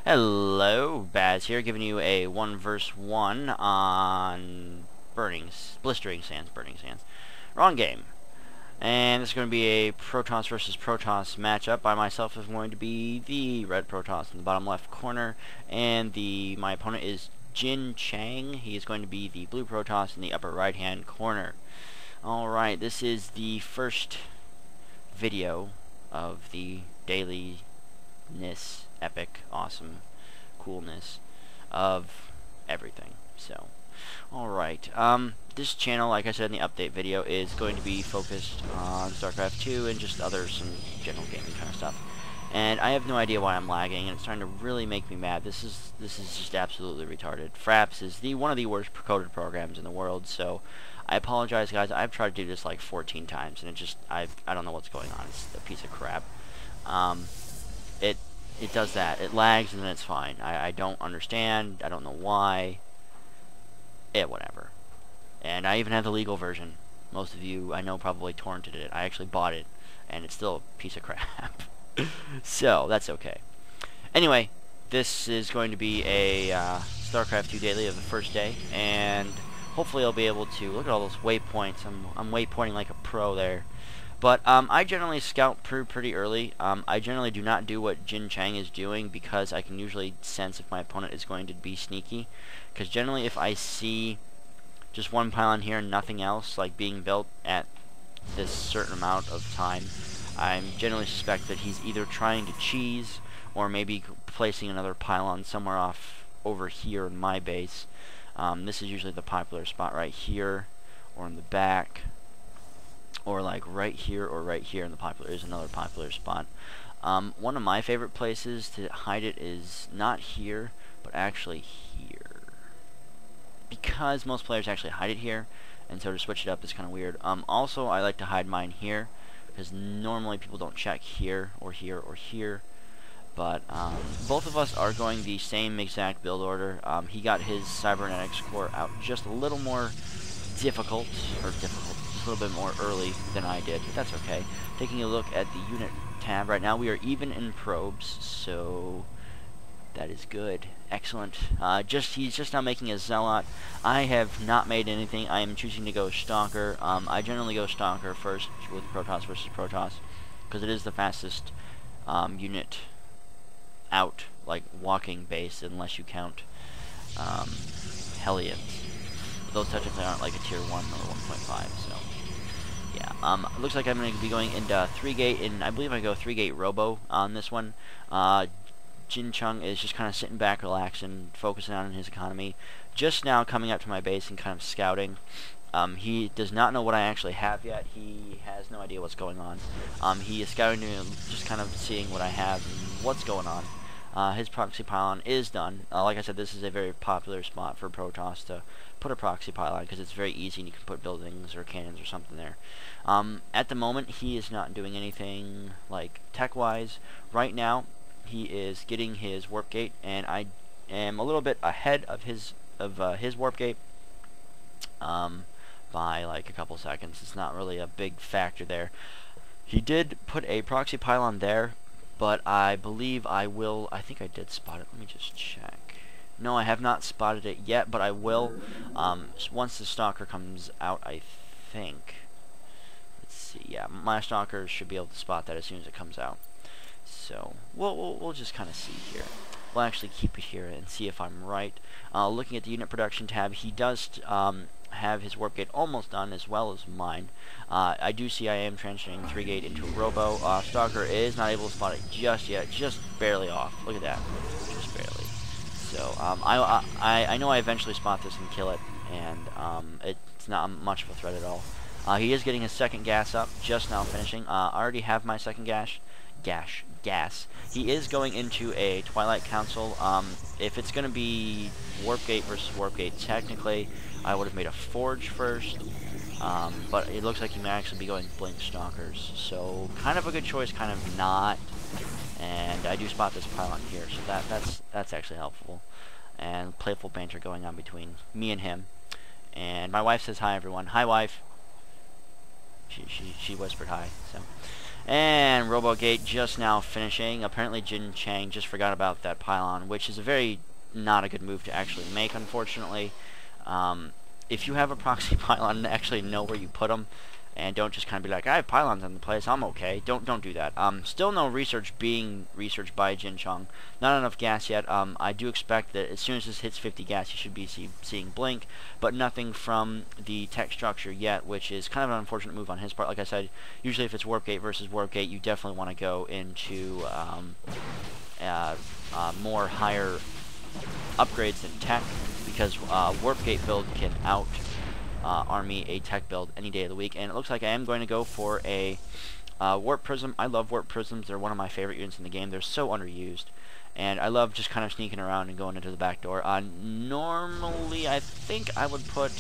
Hello, Baz here, giving you a 1 vs. 1 on Blistering Sands, Burning Sands. Wrong game. And this is going to be a Protoss versus Protoss matchup. I myself am going to be the red Protoss in the bottom left corner, and my opponent is Jin Chang. He is going to be the blue Protoss in the upper right hand corner. Alright, this is the first video of the dailiness, epic, awesome, coolness of everything. So, alright, this channel, like I said in the update video, is going to be focused on StarCraft 2 and just some general gaming kind of stuff. And I have no idea why I'm lagging, and it's starting to really make me mad. This is just absolutely retarded. Fraps is one of the worst coded programs in the world, so I apologize, guys. I've tried to do this like 14 times, and I don't know what's going on. It's a piece of crap. It does that. It lags, and then it's fine. I don't understand. I don't know why. Whatever. And I even have the legal version. Most of you, I know, probably torrented it. I actually bought it, and it's still a piece of crap. So, that's okay. Anyway, this is going to be a StarCraft 2 daily of the first day, and hopefully I'll be able to look at all those waypoints. I'm waypointing like a pro there. But I generally scout pretty early. I generally do not do what Jin Chang is doing because I can usually sense if my opponent is going to be sneaky. Because generally if I see just one pylon here and nothing else like being built at this certain amount of time, I generally suspect that he's either trying to cheese or maybe placing another pylon somewhere off over here in my base. This is usually the popular spot right here or in the back, or like right here or right here in the popular is another popular spot. One of my favorite places to hide it is not here, but actually here, because most players actually hide it here, and so to switch it up is kind of weird. Also, I like to hide mine here because normally people don't check here or here or here. But both of us are going the same exact build order. He got his cybernetics core out just a little more difficult, just a little bit more early than I did, but that's okay. Taking a look at the unit tab right now, we are even in probes, so that is good. Excellent. He's just now making a zealot. I have not made anything. I am choosing to go stalker. I generally go stalker first with Protoss versus Protoss because it is the fastest unit out, like walking base, unless you count Hellions. Those technically aren't like a tier 1 or 1.5, so yeah. It looks like I'm going to be going into 3-gate, and I believe I go 3-gate robo on this one. Jin Chung is just kind of sitting back, relaxing, focusing on his economy. Just now coming up to my base and kind of scouting. He does not know what I actually have yet. He has no idea what's going on. He is scouting and just kind of seeing what I have and what's going on. His proxy pylon is done. Like I said, this is a very popular spot for Protoss to put a proxy pylon because it's very easy and you can put buildings or cannons or something there. At the moment, he is not doing anything like tech-wise. Right now, he is getting his warp gate, and I am a little bit ahead of his warp gate by like a couple seconds. It's not really a big factor there. He did put a proxy pylon there, but I believe I think I did spot it. Let me just check. No, I have not spotted it yet, but I will once the stalker comes out, I think. Let's see. Yeah, my stalker should be able to spot that as soon as it comes out. So we'll just kind of see here. We'll actually keep it here and see if I'm right. Looking at the unit production tab, he does have his warp gate almost done, as well as mine. I do see I am transitioning 3-gate into a robo. Stalker is not able to spot it just yet, just barely off. Look at that, just barely. So I know I eventually spot this and kill it, and it's not much of a threat at all. He is getting his second gas up, just now finishing. I already have my second gas. He is going into a Twilight Council. If it's going to be Warp Gate versus Warp Gate, technically I would have made a Forge first, but it looks like he might actually be going Blink Stalkers. So kind of a good choice, kind of not. And I do spot this pylon here, so that's actually helpful. And playful banter going on between me and him. And my wife says hi, everyone. Hi, wife. She whispered hi. So And Robogate just now finishing. Apparently Jin Chang just forgot about that pylon, which is a very not a good move to actually make, unfortunately. If you have a proxy pylon, actually know where you put them, and don't just kind of be like, I have pylons in the place, I'm okay. Don't do that. Still no research being researched by Jin Chang. Not enough gas yet. I do expect that as soon as this hits 50 gas, you should be seeing blink, but nothing from the tech structure yet, which is kind of an unfortunate move on his part. Like I said, usually if it's warp gate versus warp gate, you definitely want to go into more higher upgrades than tech, because warp gate build can out army a tech build any day of the week. And it looks like I am going to go for a warp prism. I love warp prisms. They're one of my favorite units in the game. They're so underused, and I love just kind of sneaking around and going into the back door. Normally I think I would put,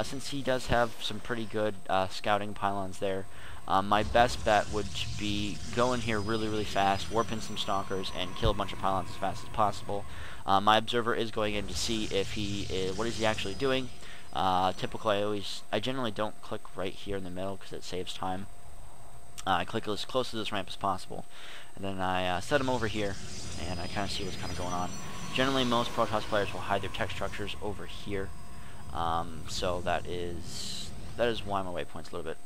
since he does have some pretty good scouting pylons there, my best bet would be go in here really fast, warp in some stalkers, and kill a bunch of pylons as fast as possible. My observer is going in to see if he is, what is he actually doing. Typically I generally don't click right here in the middle because it saves time. I click as close to this ramp as possible, and then I set him over here, and I kind of see what's kind of going on. Generally most Protoss players will hide their tech structures over here, so that is why my waypoint's a little bit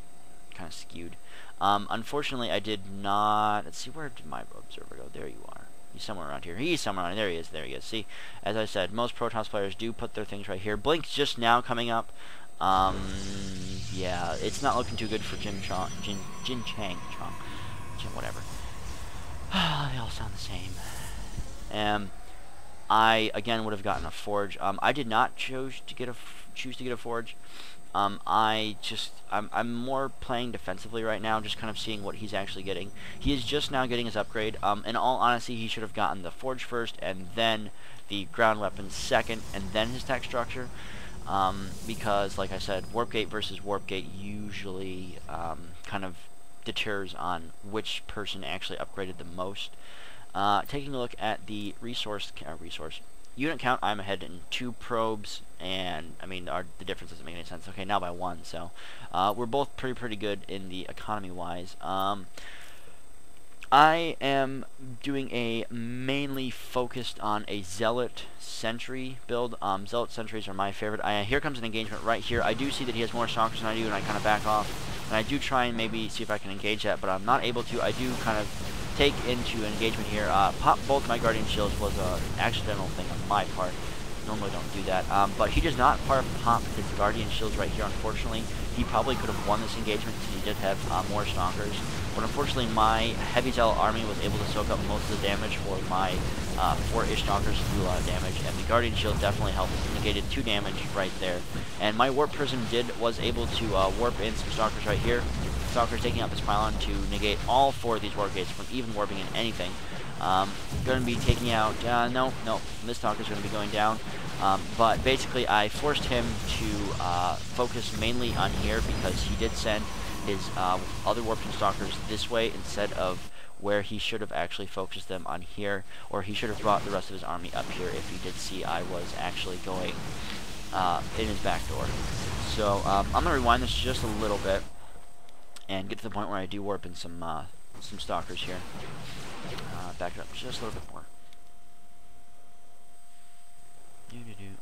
kind of skewed. Unfortunately I did not, let's see, where did my observer go? There you are. He's somewhere around here. He's somewhere around here. There he is. See, as I said, most Protoss players do put their things right here. Blink's just now coming up. Yeah, it's not looking too good for Jin Chang, whatever. They all sound the same. I again would have gotten a forge. I did not choose to get a forge. I'm more playing defensively right now, just kind of seeing what he's actually getting. He is just now getting his upgrade. In all honesty, he should have gotten the forge first, and then the ground weapons second, and then his tech structure. Because, like I said, warp gate versus warp gate usually kind of deters on which person actually upgraded the most. Taking a look at the unit count, I'm ahead in 2 probes, and I mean the difference doesn't make any sense. Okay, now by 1, so we're both pretty good in the economy wise. I am doing a mainly focused on a Zealot Sentry build. Zealot Sentries are my favorite. Here comes an engagement right here. I do see that he has more stalkers than I do, and I kind of back off, and I do try and maybe see if I can engage that, but I'm not able to. I do kind of take into an engagement here. Pop both my Guardian Shields was an accidental thing on my part. Normally don't do that. But he does not pop his Guardian Shields right here, unfortunately. He probably could have won this engagement since he did have more stalkers. But unfortunately, my Heavy Zealot army was able to soak up most of the damage for my 4-ish stalkers to do a lot of damage. And the Guardian Shield definitely helped. Negated 2 damage right there. And my Warp Prism was able to warp in some stalkers right here. Stalkers taking out this pylon to negate all 4 of these warp gates from even warping in anything. Going to be taking out, no, this Stalker's going to be going down. But basically I forced him to focus mainly on here because he did send his other warping stalkers this way instead of where he should have actually focused them on here, or he should have brought the rest of his army up here if he did see I was actually going in his back door. So I'm going to rewind this just a little bit and get to the point where I do warp in some stalkers here. Back it up just a little bit more.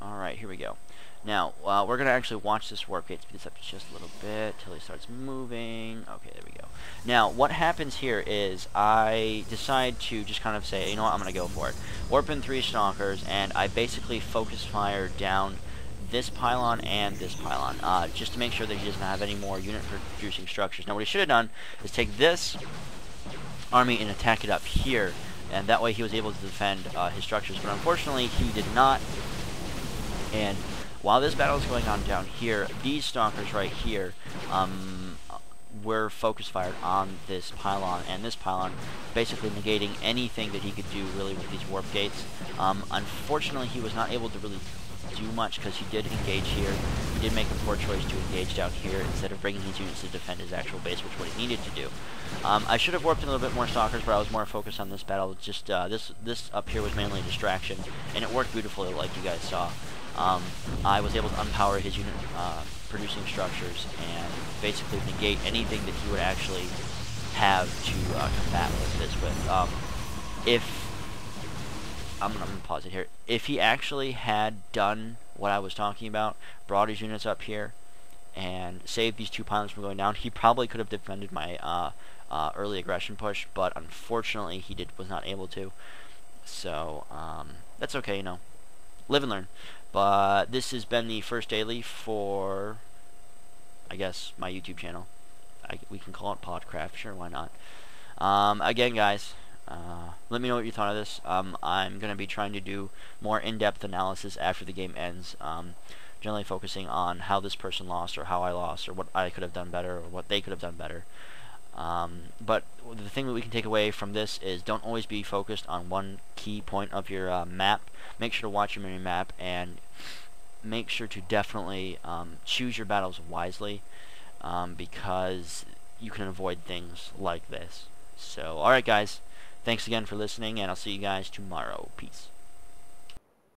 Alright, here we go. Now, we're going to actually watch this warp gate, speed this up just a little bit till he starts moving. Okay, there we go. Now, what happens here is I decide to just kind of say, you know what, I'm going to go for it. Warp in 3 stalkers, and I basically focus fire down this pylon and this pylon, just to make sure that he doesn't have any more unit-producing structures. Now, what he should have done is take this army and attack it up here, and that way he was able to defend his structures, but unfortunately he did not. And while this battle is going on down here, these stalkers right here were focus fired on this pylon and this pylon, basically negating anything that he could do really with these warp gates. Unfortunately he was not able to really do much because he did engage here. He did make a poor choice to engage down here instead of bringing his units to defend his actual base, which what he needed to do. I should have warped in a little bit more stalkers, but I was more focused on this battle. Just this up here was mainly a distraction, and it worked beautifully, like you guys saw. I was able to unpower his unit producing structures and basically negate anything that he would actually have to combat with this with. If I'm gonna pause it here. If he actually had done what I was talking about, brought his units up here, and saved these 2 pilots from going down, he probably could have defended my early aggression push, but unfortunately he was not able to. So that's okay, you know. Live and learn. But this has been the first daily for, I guess, my YouTube channel. We can call it Podcraft, sure, why not? Again, guys, let me know what you thought of this. I'm going to be trying to do more in-depth analysis after the game ends, generally focusing on how this person lost, or how I lost, or what I could have done better, or what they could have done better. But the thing that we can take away from this is don't always be focused on one key point of your map. Make sure to watch your mini map, and make sure to definitely choose your battles wisely, because you can avoid things like this. So, alright guys, thanks again for listening, and I'll see you guys tomorrow. Peace.